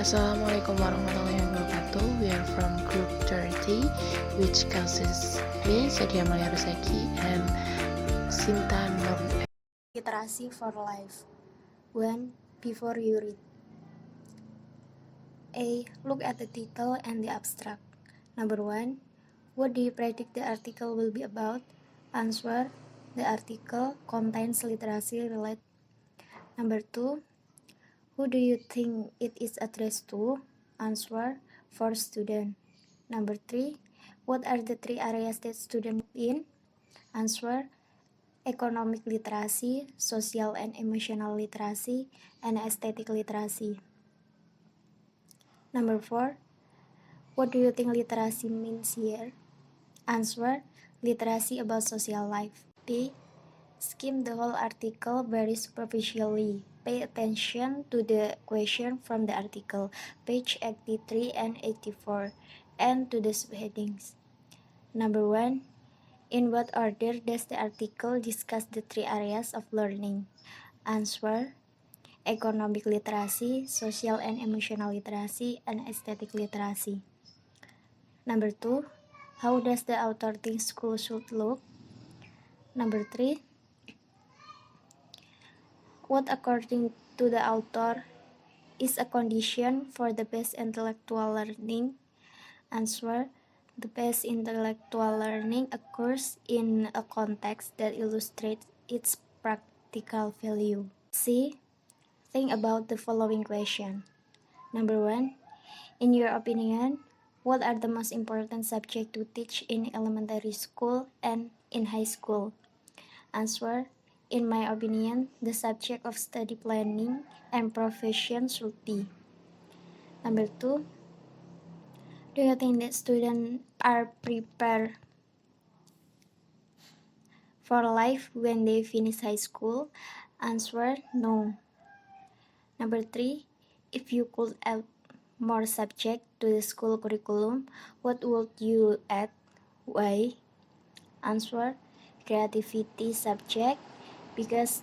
Assalamualaikum warahmatullahi wabarakatuh. We are from group 30, which consists me, Sadia Malia Rusaki, and Sinta Nur. Literasi for life. 1. Before you read. A. Look at the title and the abstract. Number 1. What do you predict the article will be about? Answer. The article contains literacy related. Number 2. Who do you think it is addressed to? Answer. For student. Number 3. What are the 3 areas that students in? Answer. Economic literacy, social and emotional literacy, and aesthetic literacy. Number 4. What do you think literacy means here? Answer. Literacy about social life. B. Skim the whole article very superficially. Pay attention to the question from the article, page 83 and 84, and to the subheadings. Number 1. In what order does the article discuss the 3 areas of learning? Answer. Economic literacy, social and emotional literacy, and aesthetic literacy. Number 2. How does the author think school should look? Number 3. What, according to the author, is a condition for the best intellectual learning? Answer. The best intellectual learning occurs in a context that illustrates its practical value. C. Think about the following question. Number 1. In your opinion, what are the most important subjects to teach in elementary school and in high school? Answer. In my opinion, the subject of study planning and profession should be. Number 2. Do you think that students are prepared for life when they finish high school? Answer. No. Number 3. If you could add more subjects to the school curriculum, what would you add? Why? Answer. Creativity subject, because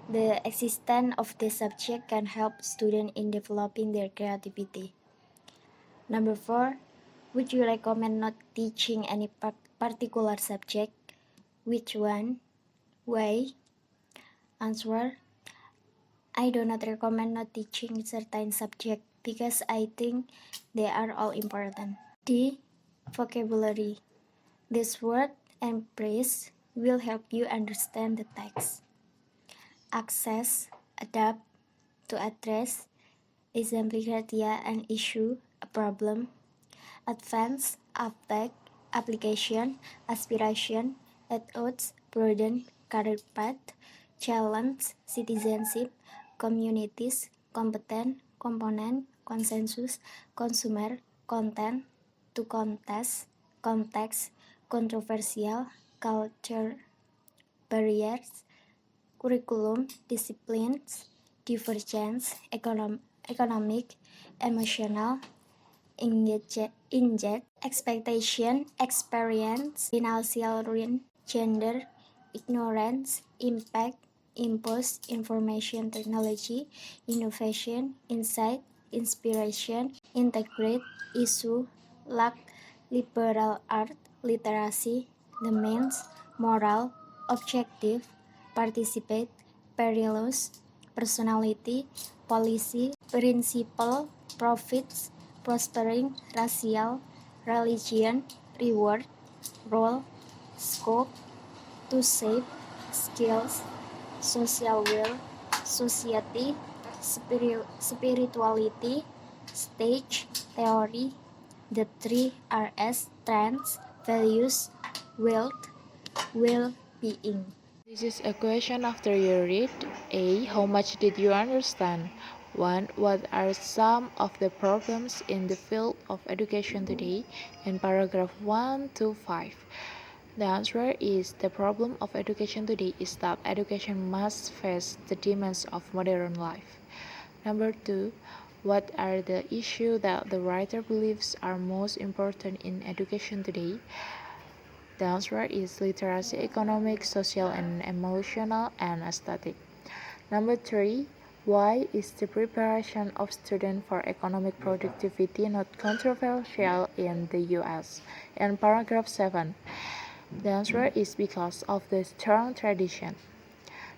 the existence of the subject can help students in developing their creativity. Number 4. Would you recommend not teaching any particular subject? Which one? Why? Answer. I do not recommend not teaching certain subject because I think they are all important. D. Vocabulary. This word and phrase will help you understand the text. Access, adapt, to address, exemplify an issue, a problem. Advance, affect, application, aspiration, at odds, burden, career path, challenge, citizenship, communities, competent, component, consensus, consumer, content, to contest, context, controversial, culture, barriers, curriculum, disciplines, divergence, economic, emotional, inject, expectation, experience, financial ruin, gender, ignorance, impact, impose, information technology, innovation, insight, inspiration, integrate, issue, luck, liberal art, literacy, the means, moral, objective, participate, perilous, personality, policy, principle, profits, prospering, racial, religion, reward, role, scope, to shape, skills, social will, society, spirituality, stage, theory, the 3 Rs, trends, values, wealth, well-being. This is a question after you read. A. How much did you understand? 1. What are some of the problems in the field of education today? In paragraph 1 to 5. The answer is the problem of education today is that education must face the demands of modern life. Number 2. What are the issues that the writer believes are most important in education today? The answer is literacy, economic, social and emotional, and aesthetic. Number 3. Why is the preparation of students for economic productivity not controversial in the US? And paragraph 7. The answer is because of the strong tradition.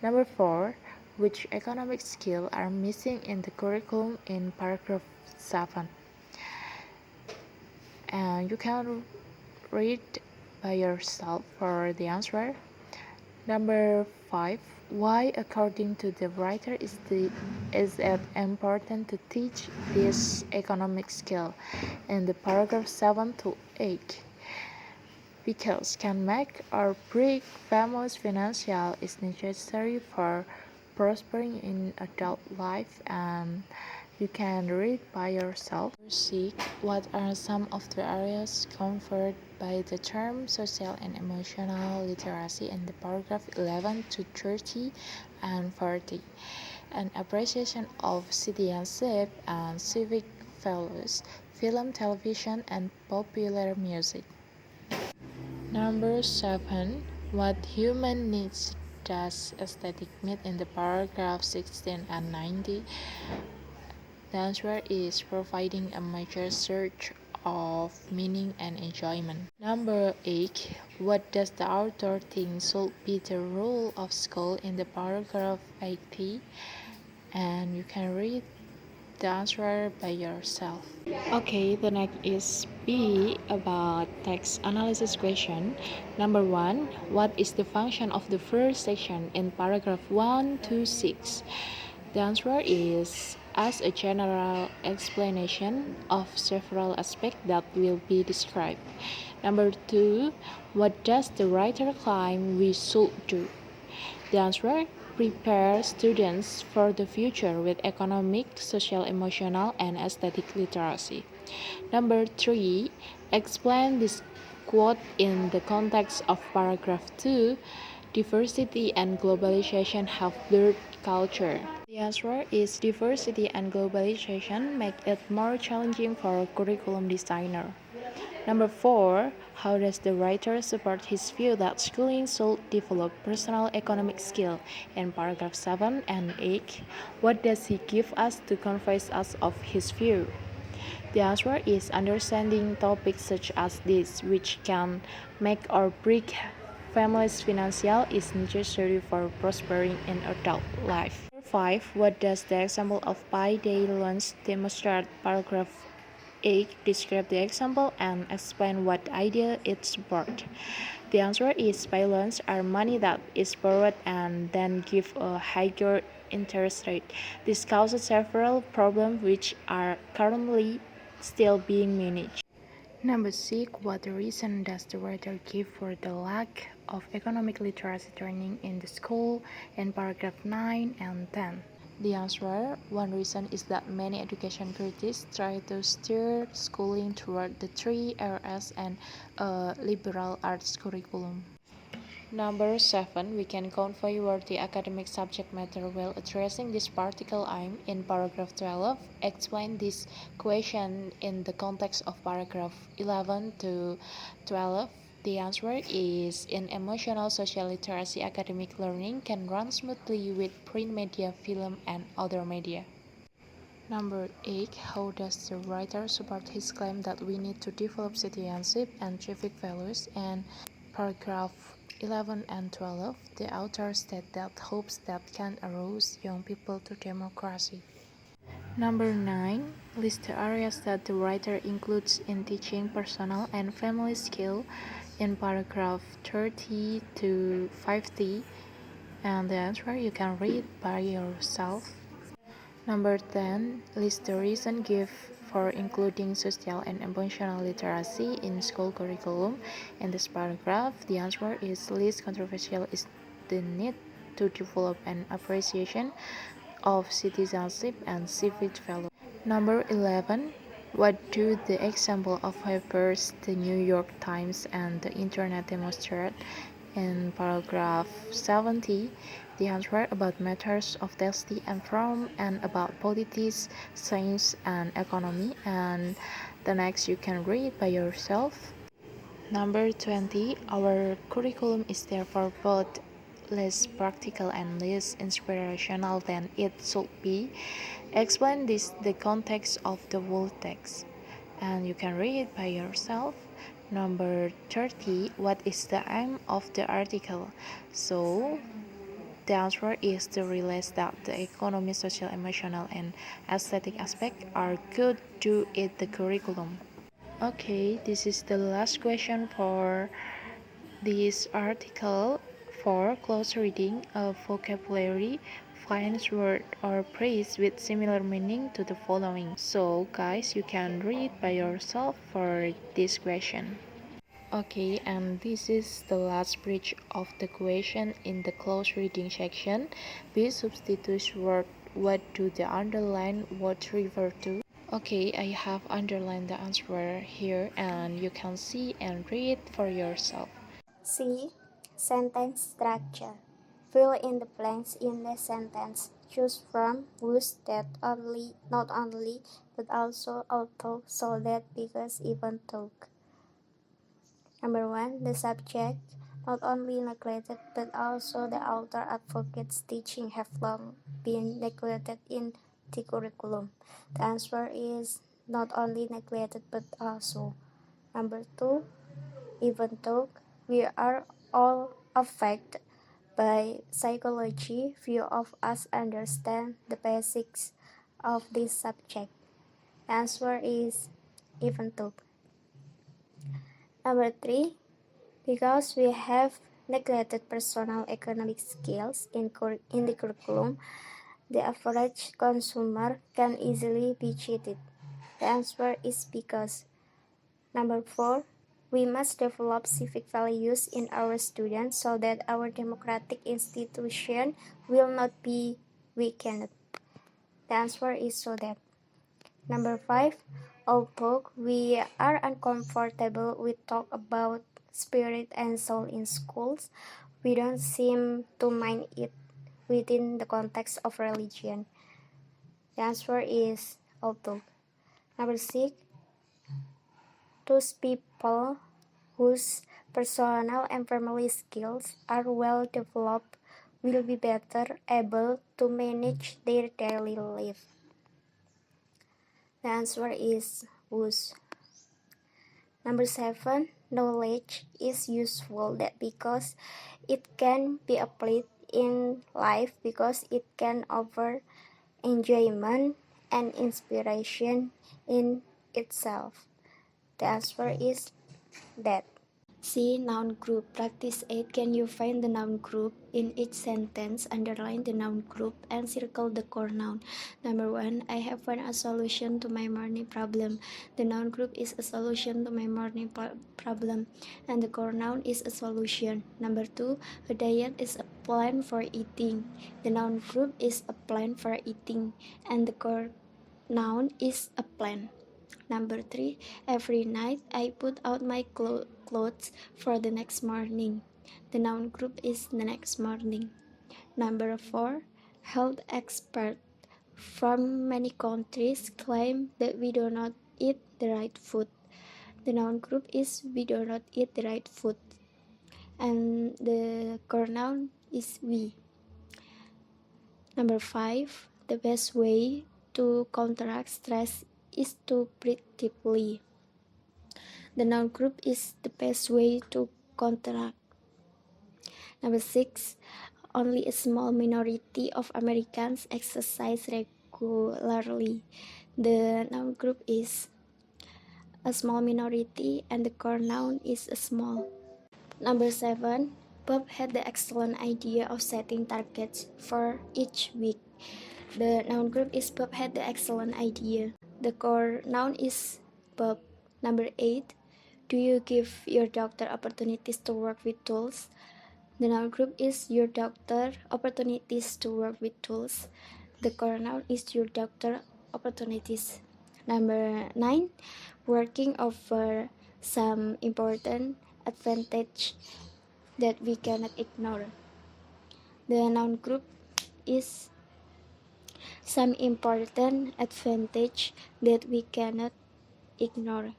Number 4. Which economic skills are missing in the curriculum in paragraph 7? And you can read by yourself for the answer. Number 5. Why, according to the writer, is it important to teach this economic skill in the paragraph 7 to 8? Because can make or break families financial is necessary for prospering in adult life, and you can read by yourself. Seek what are some of the areas covered by the term social and emotional literacy in the paragraph 11 to 30 and 40. An appreciation of citizenship and civic values, film, television, and popular music. Number 7. What human needs does aesthetic meet in the paragraph 16 and 90? The answer is providing a major search of meaning and enjoyment. Number 8. What does the author think should be the role of school in the paragraph 80? And you can read the answer by yourself. Okay, the next is B about text analysis question. Number 1. What is the function of the first section in paragraph 1 to 6? The answer is as a general explanation of several aspects that will be described. Number 2. What does the writer claim we should do? The answer: prepare students for the future with economic, social, emotional, and aesthetic literacy. Number 3. Explain this quote in the context of paragraph 2. Diversity and globalization have blurred culture. The answer is diversity and globalization make it more challenging for a curriculum designer. Number 4. How does the writer support his view that schooling should develop personal economic skill? In paragraph 7 and 8, what does he give us to convince us of his view? The answer is understanding topics such as this, which can make or break families' financial, is necessary for prospering in adult life. Number 5. What does the example of payday loans demonstrate? Paragraph 8. Describe the example and explain what idea it supports. The answer is pay loans are money that is borrowed and then give a higher interest rate. This causes several problems which are currently still being managed. Number 6. What reason does the writer give for the lack of economic literacy training in the school in paragraph 9 and 10? The answer: one reason is that many education critics try to steer schooling toward the 3 areas and a liberal arts curriculum. Number 7. We can convey worthy academic subject matter while addressing this particular aim in paragraph 12. Explain this question in the context of paragraph 11 to 12. The answer is in emotional social literacy, academic learning can run smoothly with print media, film, and other media. Number 8. How does the writer support his claim that we need to develop citizenship and civic values? And paragraph 11 and 12, the author states that hopes that can arouse young people to democracy. Number 9. List the areas that the writer includes in teaching personal and family skill in paragraph 30 to 50, and the answer you can read by yourself. Number 10. List the reason given for including social and emotional literacy in school curriculum. In this paragraph, the answer is least controversial is the need to develop an appreciation of citizenship and civic values. Number 11. What do the example of papers, the New York Times, and the Internet demonstrate? In paragraph 70, the answer about matters of tasty and from and about politics, science, and economy. And the next you can read by yourself. Number 20. Our curriculum is therefore both less practical and less inspirational than it should be. Explain this the context of the whole text, and you can read it by yourself. Number 30, what is the aim of the article? So the answer is to realize that the economic, social, emotional, and aesthetic aspects are good to it the curriculum. Okay, this is the last question for this article. For close reading, a vocabulary finds word or phrase with similar meaning to the following. So guys, you can read by yourself for this question. Okay, and this is the last bridge of the question in the close reading section. We substitute word what do the underline what refer to. Okay, I have underlined the answer here and you can see and read for yourself. C. Sentence structure. Fill in the blanks in the sentence. Choose from whose that only, not only, but also although, so that, because, even, took. Number 1. The subject. Not only neglected, but also the author advocates teaching have long been neglected in the curriculum. The answer is not only neglected, but also. Number 2. Even though we are all affected by psychology, few of us understand the basics of this subject. The answer is even though. Number 3, because we have neglected personal economic skills in the curriculum, the average consumer can easily be cheated. The answer is because. Number 4, we must develop civic values in our students so that our democratic institution will not be weakened. The answer is so that. Number 5, although we are uncomfortable with talk about spirit and soul in schools, we don't seem to mind it within the context of religion. The answer is although. Number 6, those people whose personal and family skills are well developed will be better able to manage their daily life. The answer is whose. Number 7, knowledge is useful that because it can be applied in life because it can offer enjoyment and inspiration in itself. The answer is that. See noun group. Practice 8. Can you find the noun group? In each sentence, underline the noun group and circle the core noun. Number 1. I have found a solution to my morning problem. The noun group is a solution to my morning problem, and the core noun is a solution. Number 2. A diet is a plan for eating. The noun group is a plan for eating, and the core noun is a plan. Number 3, every night I put out my clothes for the next morning. The noun group is the next morning. Number 4, health experts from many countries claim that we do not eat the right food. The noun group is we do not eat the right food. And the core noun is we. Number 5, the best way to counteract stress is to breathe deeply. The noun group is the best way to counteract. Number 6, only a small minority of Americans exercise regularly. The noun group is a small minority and the core noun is a small. Number 7, Bob had the excellent idea of setting targets for each week. The noun group is Bob had the excellent idea. The core noun is Bob. Number 8, do you give your doctor opportunities to work with tools? The noun group is your doctor opportunities to work with tools. The core noun is your doctor opportunities. Number 9, working over some important advantage that we cannot ignore. The noun group is some important advantage that we cannot ignore.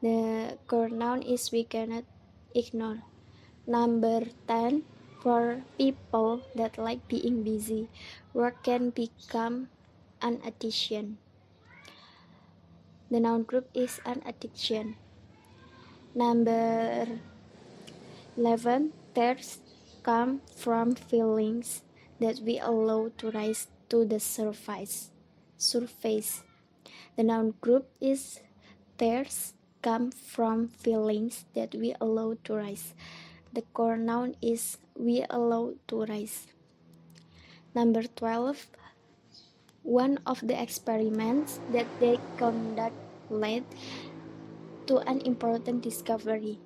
The core noun is we cannot ignore. Number 10, For people that like being busy, work can become an addiction. The noun group is an addiction. Number 11. Thirst come from feelings that we allow to rise to the surface. The noun group is thirst come from feelings that we allow to rise. The core noun is we allow to rise. Number 12. One of the experiments that they conduct led to an important discovery.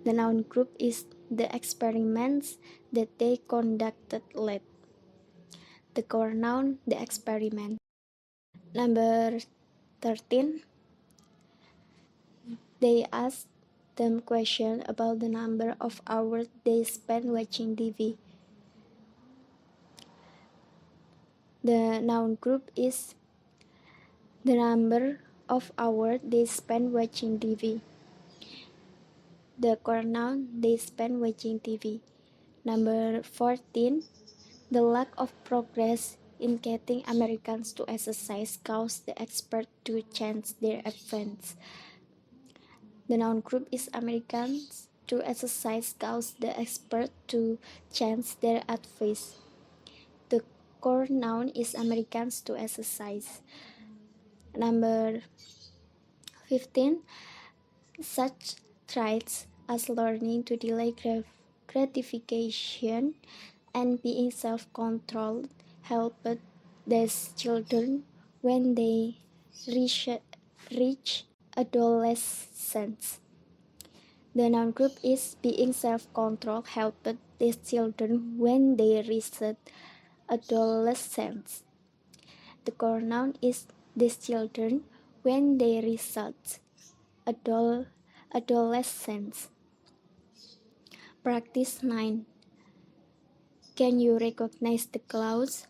The noun group is the experiments that they conducted led. The core noun, the experiment. Number 13. They asked them questions about the number of hours they spent watching TV. The noun group is the number of hours they spend watching TV. The core noun, they spend watching TV. Number 14. The lack of progress in getting Americans to exercise caused the expert to change their advance. The noun group is Americans to exercise caused the expert to change their advice. The core noun is Americans to exercise. Number 15. Such traits as learning to delay gratification and being self-controlled helped these children when they reach adolescence. The noun group is being self-controlled helped these children when they reach adolescence. The core noun is these children when they reach adolescence. Practice 9. Can you recognize the clause?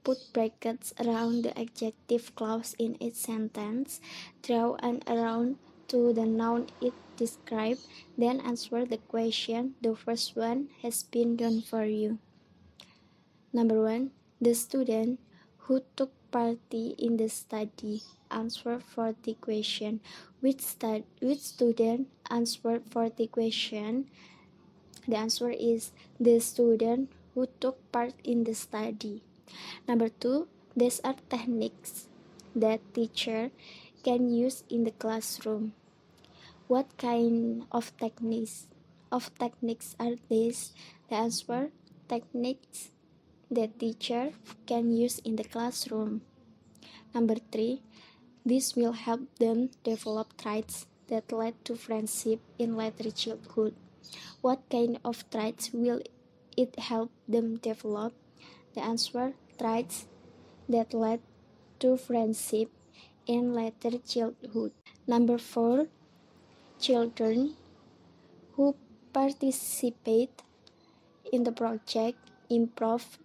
Put brackets around the adjective clause in each sentence. Draw an arrow to the noun it describes. Then answer the question. The first one has been done for you. Number 1. The student who took part in the study answered for the question. Which student answered for the question? The answer is the student who took part in the study. Number 2, these are techniques that teacher can use in the classroom. What kind of techniques are these? The answer, techniques that teacher can use in the classroom. Number 3, this will help them develop traits that lead to friendship in later childhood. What kind of traits will it help them develop? The answer, traits that lead to friendship in later childhood. Number 4, children who participate in the project improve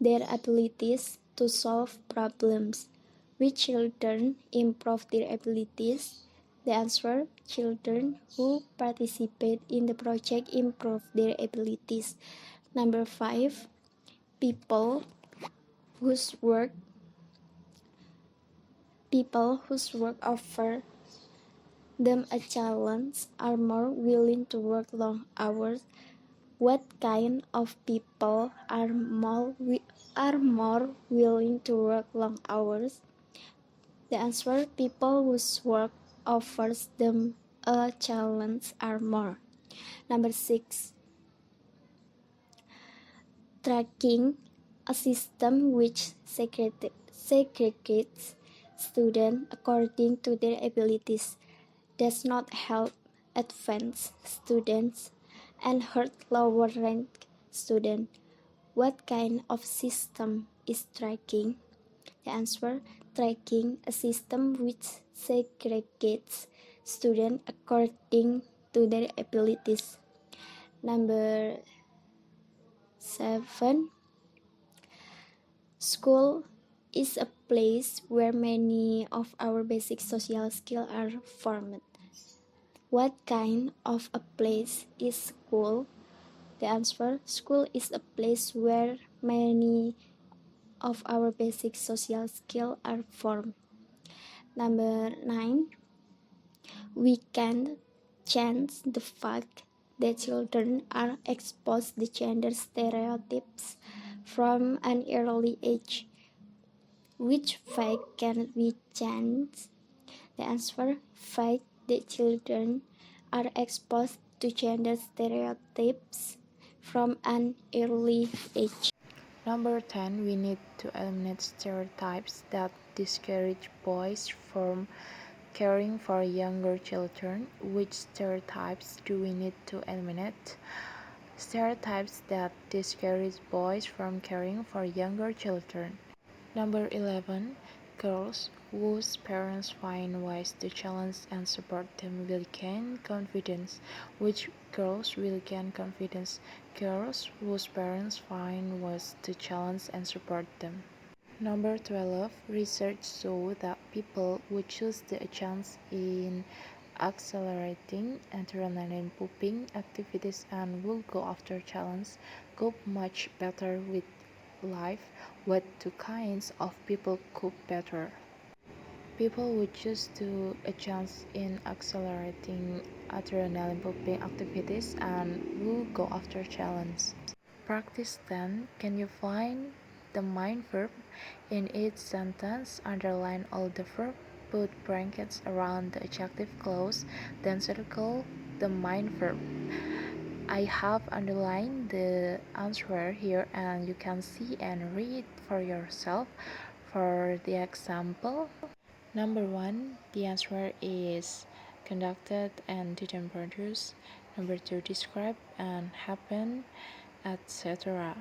their abilities to solve problems. Which children improve their abilities? The answer, children who participate in the project improve their abilities. Number 5, people whose work offer them a challenge are more willing to work long hours. What kind of people are more willing to work long hours? The answer, people whose work offers them a challenge are more. Number 6, tracking, a system which segregates students according to their abilities, does not help advanced students and hurt lower ranked students. What kind of system is tracking? The answer, tracking, a system which segregates students according to their abilities. Number 7, school is a place where many of our basic social skills are formed. What kind of a place is school? The answer: school is a place where many of our basic social skills are formed. Number 9, we can change the fact that children are exposed to gender stereotypes from an early age. Which fact can we change? The answer: fact that children are exposed to gender stereotypes from an early age. Number 10, we need to eliminate stereotypes that discourage boys from caring for younger children. Which stereotypes do we need to eliminate? Stereotypes that discourage boys from caring for younger children. Number 11, girls whose parents find ways to challenge and support them will gain confidence. Which girls will gain confidence? Girls whose parents find ways to challenge and support them. Number 12, research shows that people who choose the chance in accelerating adrenaline pumping activities and will go after challenge cope much better with life. What two kinds of people cope better? People who choose to a chance in accelerating adrenaline pumping activities and will go after challenge. Practice 10. Can you find the main verb in each sentence? Underline all the verb, put brackets around the adjective clause, then circle the main verb. I have underlined the answer here and you can see and read for yourself. For the example, number 1, the answer is conducted and didn't produce. Number 2, describe and happen, etc.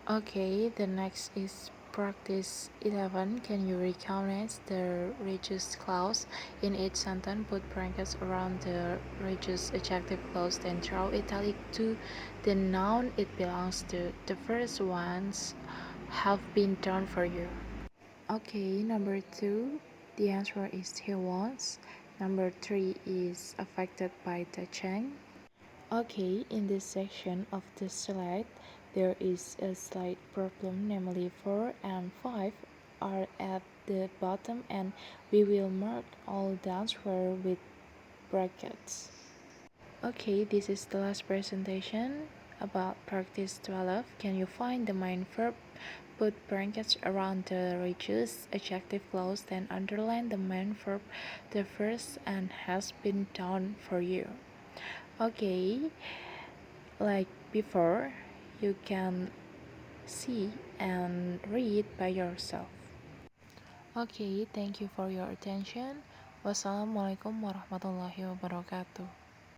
Okay, the next is practice 11. Can you recognize the reduced clause in each sentence? Put brackets around the reduced adjective clause, then draw italic to the noun it belongs to. The first ones have been done for you. Okay, number 2, the answer is he wants. Number 3 is affected by the change. Okay, in this section of the slide, there is a slight problem, namely 4 and 5 are at the bottom and we will mark all the answer with brackets. Okay, this is the last presentation about practice 12. Can you find the main verb? Put brackets around the reduced adjective clause, then underline the main verb. The first and has been done for you. Okay, like before, you can see and read by yourself. Okay, thank you for your attention. Wassalamualaikum warahmatullahi wabarakatuh.